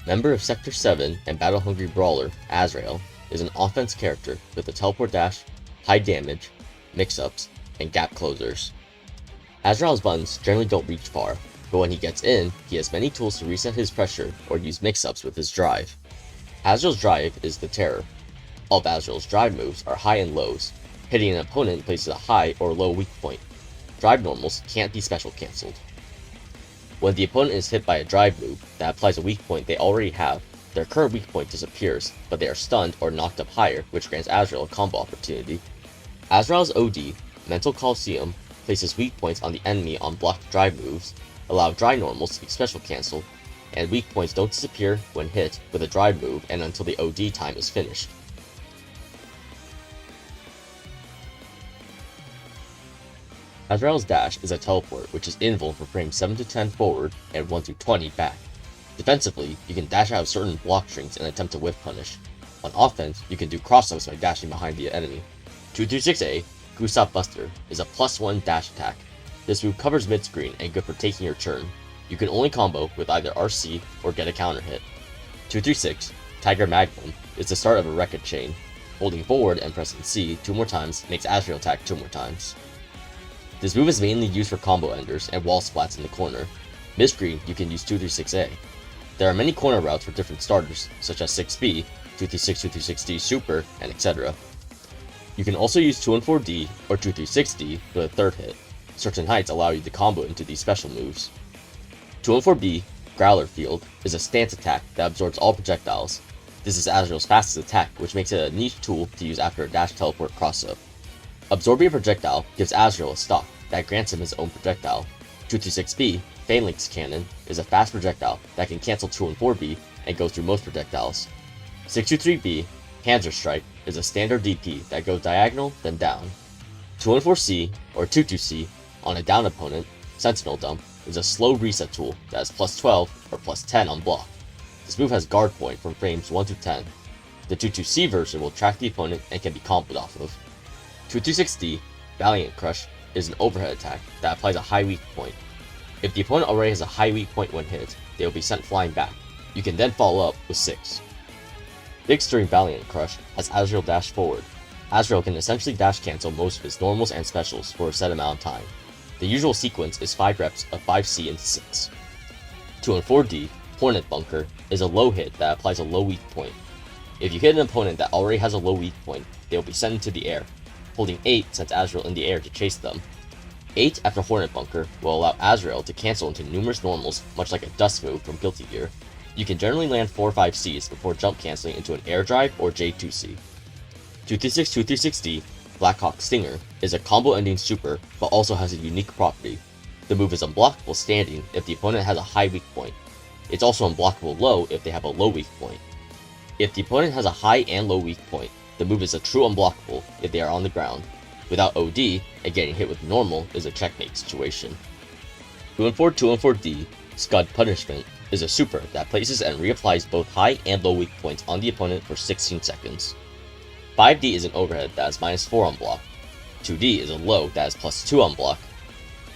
Member of Sector 7 and battle-hungry brawler, Azrael is an offense character with a teleport dash, high damage, mix-ups, and gap closers. Azrael's buttons generally don't reach far, but when he gets in, he has many tools to reset his pressure or use mix-ups with his drive. Azrael's drive is the Terror. All of Azrael's drive moves are high and lows. Hitting an opponent places a high or low weak point. Drive normals can't be special cancelled. When the opponent is hit by a drive move that applies a weak point they already have, their current weak point disappears, but they are stunned or knocked up higher, which grants Azrael a combo opportunity. Azrael's OD, Mental Coliseum, places weak points on the enemy on blocked drive moves, allow drive normals to be special cancelled, and weak points don't disappear when hit with a drive move and until the OD time is finished. Azrael's dash is a teleport, which is invulnerable for frames 7 to 10 forward and 1 to 20 back. Defensively, you can dash out of certain block strings and attempt to whiff punish. On offense, you can do cross-ups by dashing behind the enemy. 236A, Goosop Buster, is a +1 dash attack. This move covers mid-screen and good for taking your turn. You can only combo with either RC or get a counter hit. 236, Tiger Magnum, is the start of a record chain. Holding forward and pressing C 2 more times makes Azrael attack 2 more times. This move is mainly used for combo enders and wall splats in the corner. Mid-screen, you can use 236A. There are many corner routes for different starters, such as 6B, 236, 236D Super, and etc. You can also use 214D or 236D for the third hit. Certain heights allow you to combo into these special moves. 214B, Growler Field, is a stance attack that absorbs all projectiles. This is Azrael's fastest attack, which makes it a niche tool to use after a dash teleport cross-up. Absorbing a projectile gives Azrael a stock that grants him his own projectile. 236B, Phalanx Cannon, is a fast projectile that can cancel 214B and go through most projectiles. 623B, Panzer Strike, is a standard DP that goes diagonal, then down. 214C, or 22C, on a down opponent, Sentinel Dump, is a slow reset tool that has +12 or +10 on block. This move has guard point from frames 1 to 10. The 22C version will track the opponent and can be comboed off of. 226D, Valiant Crush, is an overhead attack that applies a high weak point. If the opponent already has a high weak point when hit, they will be sent flying back. You can then follow up with 6. Big during Valiant Crush has Azrael dash forward. Azrael can essentially dash cancel most of his normals and specials for a set amount of time. The usual sequence is 5 reps of 5C into 6. 214D, Hornet Bunker, is a low hit that applies a low weak point. If you hit an opponent that already has a low weak point, they will be sent into the air. Holding 8 sends Azrael in the air to chase them. 8 after Hornet Bunker will allow Azrael to cancel into numerous normals, much like a dust move from Guilty Gear. You can generally land 4 or 5 Cs before jump canceling into an air drive or J2C. 236-236D, Blackhawk Stinger, is a combo ending super, but also has a unique property. The move is unblockable standing if the opponent has a high weak point. It's also unblockable low if they have a low weak point. If the opponent has a high and low weak point, the move is a true unblockable if they are on the ground. Without OD, and getting hit with normal is a checkmate situation. 214-214D, Scud Punishment, is a super that places and reapplies both high and low weak points on the opponent for 16 seconds. 5D is an overhead that has -4 on block. 2D is a low that has +2 on block.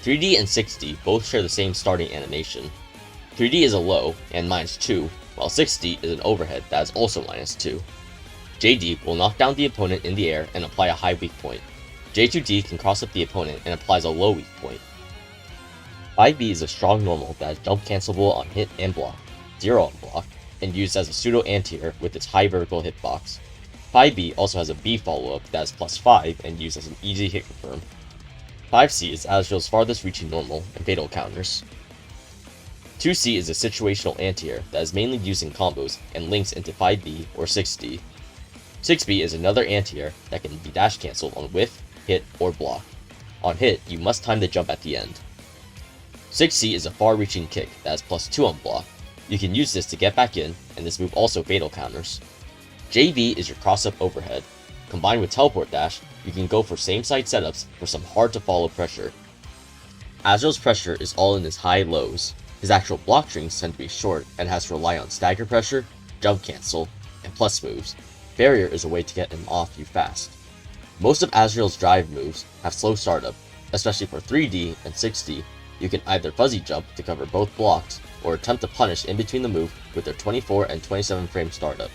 3D and 6D both share the same starting animation. 3D is a low and -2, while 6D is an overhead that is also -2. JD will knock down the opponent in the air and apply a high weak point. J2D can cross up the opponent and applies a low weak point. 5B is a strong normal that is jump cancelable on hit and block, 0 on block, and used as a pseudo anti-air with its high vertical hitbox. 5B also has a B follow-up that is +5 and used as an easy hit confirm. 5C is Azrael's farthest reaching normal and fatal counters. 2C is a situational anti-air that is mainly used in combos and links into 5B or 6D. 6B is another anti-air that can be dash cancelled on whiff, hit, or block. On hit, you must time the jump at the end. 6C is a far-reaching kick that has +2 on block. You can use this to get back in, and this move also fatal counters. JV is your cross-up overhead. Combined with teleport dash, you can go for same-side setups for some hard-to-follow pressure. Azrael's pressure is all in his high-lows. His actual block strings tend to be short and has to rely on stagger pressure, jump cancel, and plus moves. Barrier is a way to get him off you fast. Most of Azrael's drive moves have slow startup, especially for 3D and 6D. You can either fuzzy jump to cover both blocks, or attempt to punish in between the move with their 24 and 27 frame startup.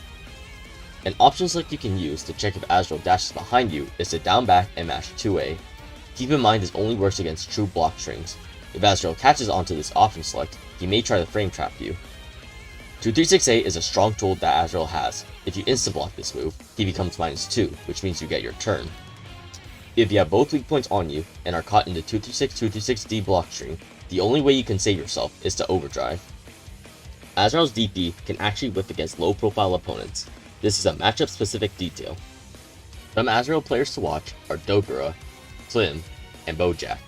An option select you can use to check if Azrael dashes behind you is to down back and mash 2A. Keep in mind this only works against true block strings. If Azrael catches onto this option select, he may try to frame trap you. 236A is a strong tool that Azrael has. If you instant block this move, he becomes -2, which means you get your turn. If you have both weak points on you and are caught in the 236-236D block string, the only way you can save yourself is to overdrive. Azrael's DP can actually whiff against low profile opponents. This is a matchup specific detail. Some Azrael players to watch are Dokura, Slim, and Bojack.